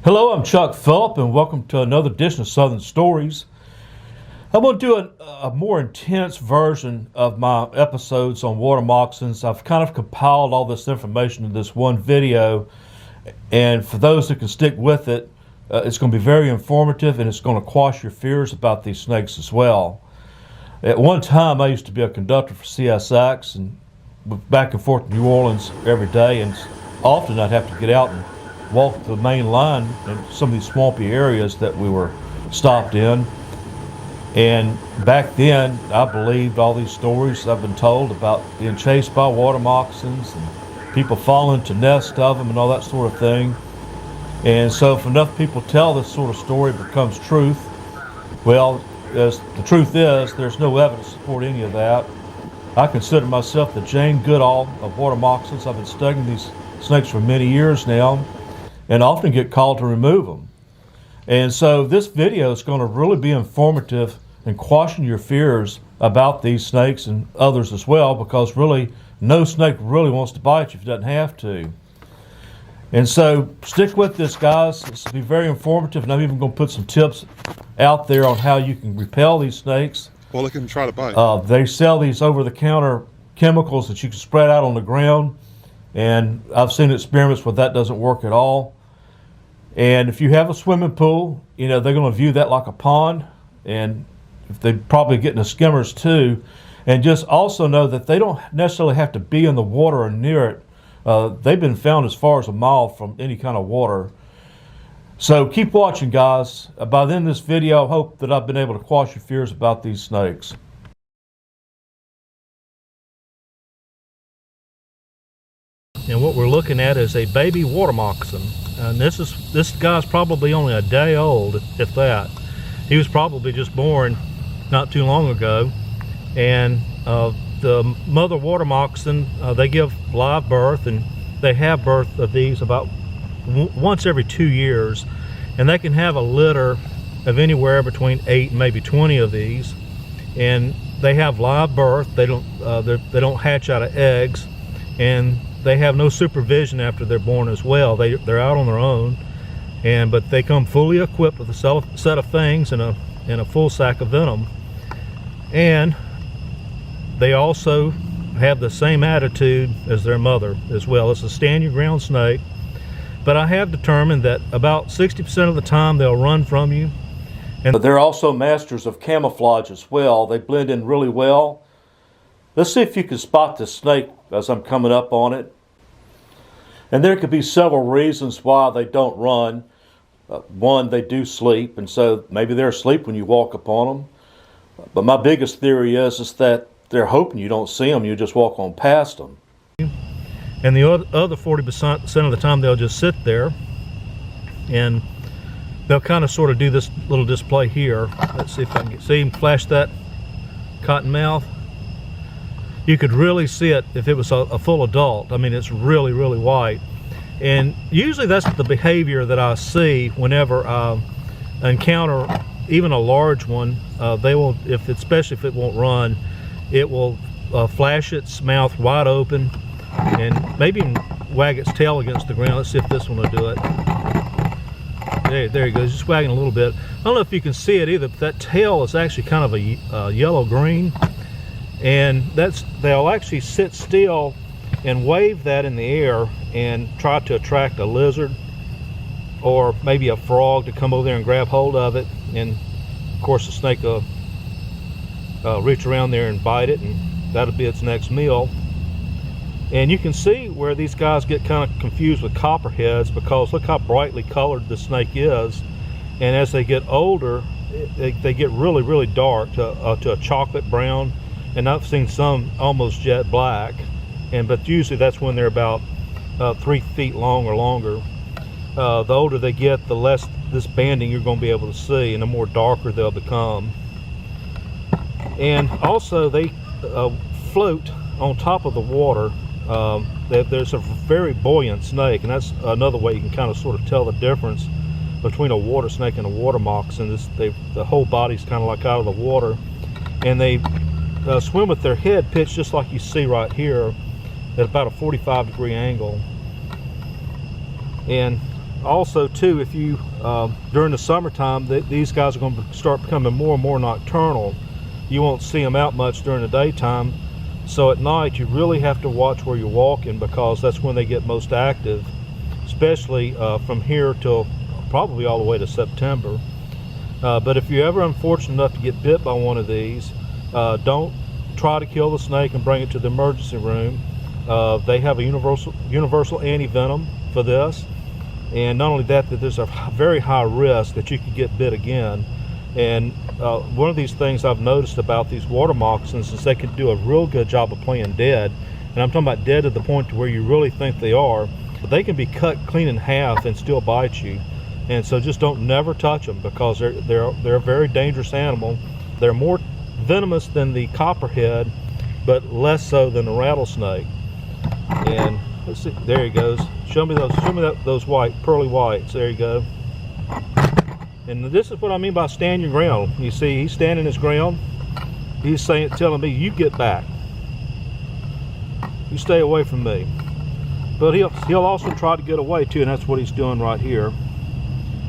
Hello, I'm Chuck Phillip, and welcome to another edition of Southern Stories. I'm going to do a more intense version of my episodes on water moccasins. I've kind of compiled all this information in this one video, and for those who can stick with it, it's going to be very informative, and it's going to quash your fears about these snakes as well. At one time, I used to be a conductor for CSX, and back and forth to New Orleans every day, and often I'd have to get out and walk the main line in some of these swampy areas that we were stopped in. And back then, I believed all these stories I've been told about being chased by water moccasins and people falling into nests of them and all that sort of thing. And so if enough people tell this sort of story, it becomes truth. Well, as the truth is, there's no evidence to support any of that. I consider myself the Jane Goodall of water moccasins. I've been studying these snakes for many years now, and often get called to remove them. And so this video is going to really be informative and quashing your fears about these snakes and others as well, because really no snake really wants to bite you if it doesn't have to. And so stick with this, guys. This will be very informative, and I'm even going to put some tips out there on how you can repel these snakes. Well, they can try to bite. They sell these over-the-counter chemicals that you can spread out on the ground, and I've seen experiments where that doesn't work at all. And if you have a swimming pool, you know, they're going to view that like a pond, and if they probably get into skimmers too. And just also know that they don't necessarily have to be in the water or near it. They've been found as far as a mile from any kind of water. So keep watching, guys. By the end of this video, I hope that I've been able to quash your fears about these snakes. And what we're looking at is a baby water moccasin. And this guy's probably only a day old, if that. He was probably just born not too long ago. And the mother water moccasin, they give live birth, and they have birth of these about once every 2 years. And they can have a litter of anywhere between 8 and maybe 20 of these. And they have live birth. They don't hatch out of eggs, and they have no supervision after they're born as well. They're out on their own, but they come fully equipped with a set of fangs and a full sack of venom. And they also have the same attitude as their mother as well. It's a stand your ground snake, but I have determined that about 60% of the time they'll run from you. And they're also masters of camouflage as well. They blend in really well. Let's see if you can spot this snake as I'm coming up on it. And there could be several reasons why they don't run. One, they do sleep, and so maybe they're asleep when you walk upon them. But my biggest theory is that they're hoping you don't see them, you just walk on past them. And the other 40% of the time they'll just sit there, and they'll kind of sort of do this little display here. Let's see if I can see him flash that cotton mouth. You could really see it if it was a full adult. I mean, it's really, really white. And usually that's the behavior that I see whenever I encounter even a large one. They will, especially if it won't run, it will flash its mouth wide open and maybe even wag its tail against the ground. Let's see if this one will do it. There he goes, just wagging a little bit. I don't know if you can see it either, but that tail is actually kind of a yellow-green. And they'll actually sit still and wave that in the air and try to attract a lizard or maybe a frog to come over there and grab hold of it. And of course the snake will reach around there and bite it, and that'll be its next meal. And you can see where these guys get kind of confused with copperheads, because look how brightly colored the snake is. And as they get older, they get really, really dark to a chocolate brown. And I've seen some almost jet black, but usually that's when they're about 3 feet long or longer. The older they get, the less this banding you're going to be able to see, and the more darker they'll become. And also they float on top of the water. There's a very buoyant snake, and that's another way you can kind of sort of tell the difference between a water snake and a water moccasin. The whole body's kind of like out of the water, and they swim with their head pitched just like you see right here at about a 45-degree angle. And Also too, if you during the summertime, these guys are going to start becoming more and more nocturnal. You won't see them out much during the daytime, so at night you really have to watch where you're walking, because that's when they get most active, especially from here till probably all the way to September. But if you're ever unfortunate enough to get bit by one of these, don't try to kill the snake and bring it to the emergency room. They have a universal anti-venom for this. And not only that, there's a very high risk that you could get bit again. And one of these things I've noticed about these water moccasins is they can do a real good job of playing dead. And I'm talking about dead to the point to where you really think they are. But they can be cut clean in half and still bite you. And so just don't never touch them, because they're a very dangerous animal. They're more venomous than the copperhead, but less so than the rattlesnake. And let's see, there he goes. Show me those white, pearly whites. There you go. And this is what I mean by stand your ground. You see, he's standing his ground. He's telling me, you get back. You stay away from me. But he'll also try to get away too, and that's what he's doing right here.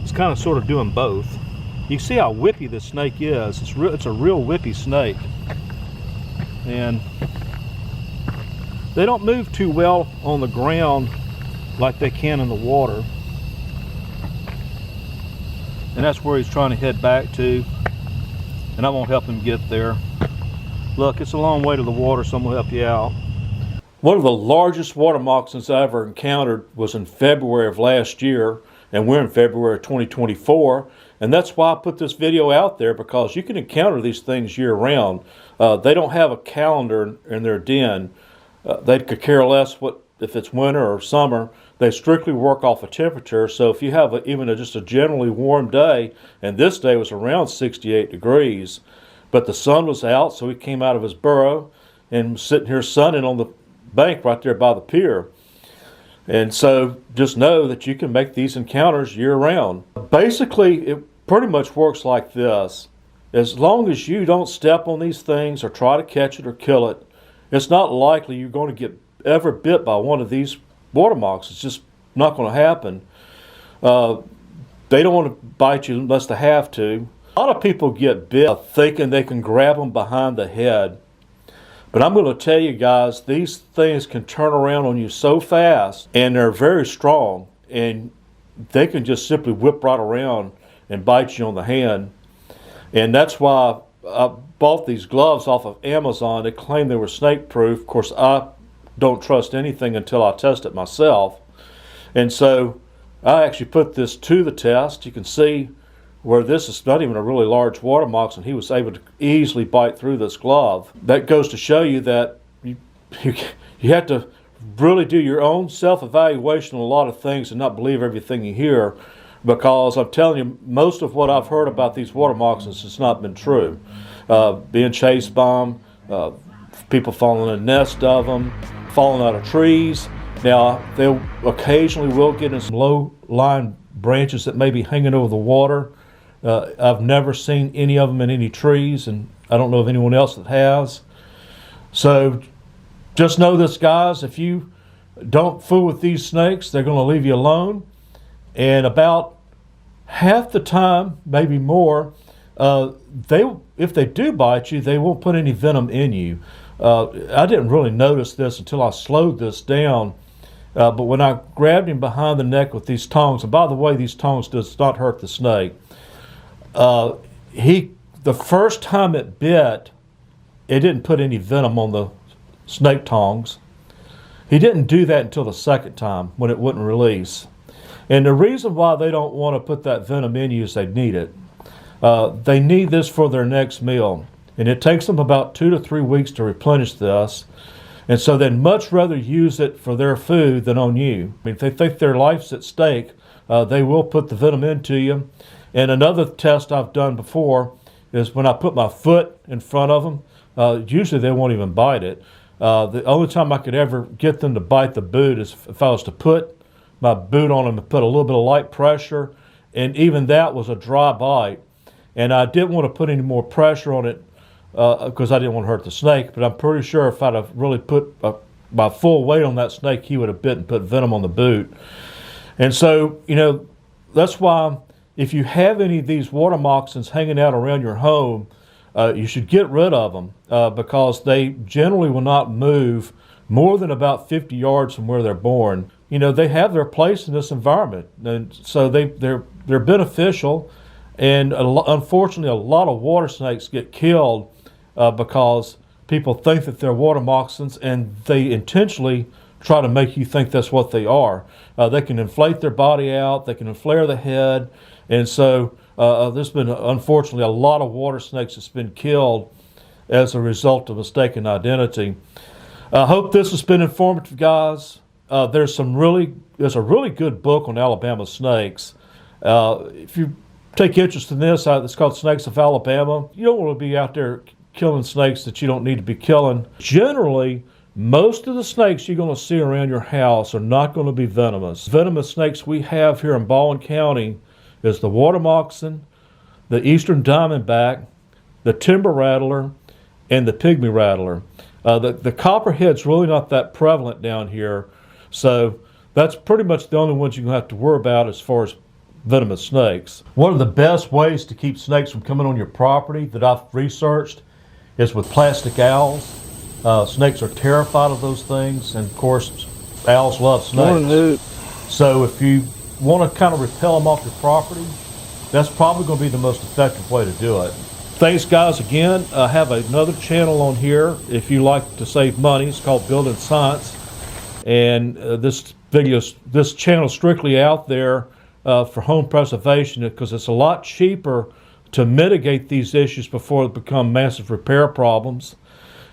He's kind of sort of doing both. You see how whippy this snake is. It's a real whippy snake. And they don't move too well on the ground like they can in the water. And that's where he's trying to head back to. And I won't help him get there. Look, it's a long way to the water, so I'm gonna help you out. One of the largest water moccasins I ever encountered was in February of last year, and we're in February of 2024. And that's why I put this video out there, because you can encounter these things year round. They don't have a calendar in their den. They could care less if it's winter or summer. They strictly work off of temperature. So if you have just a generally warm day, and this day was around 68 degrees, but the sun was out, so he came out of his burrow and was sitting here sunning on the bank right there by the pier. And so just know that you can make these encounters year round. Basically, it pretty much works like this. As long as you don't step on these things or try to catch it or kill it, it's not likely you're going to get ever bit by one of these water moccasins. It's just not going to happen. They don't want to bite you unless they have to. A lot of people get bit thinking they can grab them behind the head. But I'm going to tell you guys, these things can turn around on you so fast, and they're very strong, and they can just simply whip right around and bite you on the hand. And that's why I bought these gloves off of Amazon. They claim they were snake proof. Of course, I don't trust anything until I test it myself. And so I actually put this to the test. You can see where this is not even a really large water moccasin. He was able to easily bite through this glove. That goes to show you that you have to really do your own self-evaluation on a lot of things and not believe everything you hear, because I'm telling you, most of what I've heard about these water moccasins has not been true. Being chased by them, people falling in a nest of them, falling out of trees. Now, they occasionally will get in some low-lying branches that may be hanging over the water. I've never seen any of them in any trees, and I don't know of anyone else that has. So just know this, guys, if you don't fool with these snakes, they're going to leave you alone. And about half the time, maybe more, if they do bite you, they won't put any venom in you. I didn't really notice this until I slowed this down. But when I grabbed him behind the neck with these tongs, and by the way, these tongs does not hurt the snake. The first time it bit, it didn't put any venom on the snake tongs. He didn't do that until the second time when it wouldn't release. And the reason why they don't want to put that venom in you is they need it. They need this for their next meal. And it takes them about 2 to 3 weeks to replenish this. And so they'd much rather use it for their food than on you. I mean, if they think their life's at stake, they will put the venom into you. And another test I've done before is when I put my foot in front of them, usually they won't even bite it. The only time I could ever get them to bite the boot is if I was to put my boot on them and put a little bit of light pressure, and even that was a dry bite. And I didn't want to put any more pressure on it because I didn't want to hurt the snake, but I'm pretty sure if I'd have really put my full weight on that snake, he would have bit and put venom on the boot. And so, you know, that's why if you have any of these water moccasins hanging out around your home, you should get rid of them because they generally will not move more than about 50 yards from where they're born. You know, they have their place in this environment, and so they're beneficial. And unfortunately, a lot of water snakes get killed because people think that they're water moccasins, and they intentionally try to make you think that's what they are. They can inflate their body out, they can inflare the head, and so there's been, unfortunately, a lot of water snakes that's been killed as a result of mistaken identity. I hope this has been informative, guys. There's a really good book on Alabama snakes. If you take interest in this, it's called Snakes of Alabama. You don't want to be out there killing snakes that you don't need to be killing. Generally, most of the snakes you're going to see around your house are not going to be venomous. Venomous snakes we have here in Baldwin County is the water moccasin, the eastern diamondback, the timber rattler, and the pygmy rattler. The copperhead's really not that prevalent down here, so that's pretty much the only ones you're going to have to worry about as far as venomous snakes. One of the best ways to keep snakes from coming on your property that I've researched is with plastic owls. Snakes are terrified of those things, and of course, owls love snakes. So if you want to kind of repel them off your property, that's probably going to be the most effective way to do it. Thanks, guys. Again, I have another channel on here if you like to save money. It's called Building Science, and this channel is strictly out there for home preservation because it's a lot cheaper to mitigate these issues before they become massive repair problems.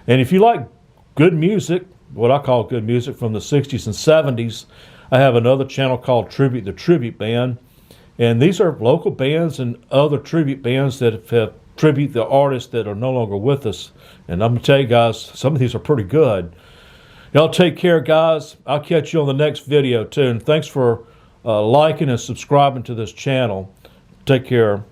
And if you like good music, what I call good music from the 60s and 70s, I have another channel called Tribute the Tribute Band. And these are local bands and other tribute bands that have tribute the artists that are no longer with us. And I'm going to tell you guys, some of these are pretty good. Y'all take care, guys. I'll catch you on the next video, too. And thanks for liking and subscribing to this channel. Take care.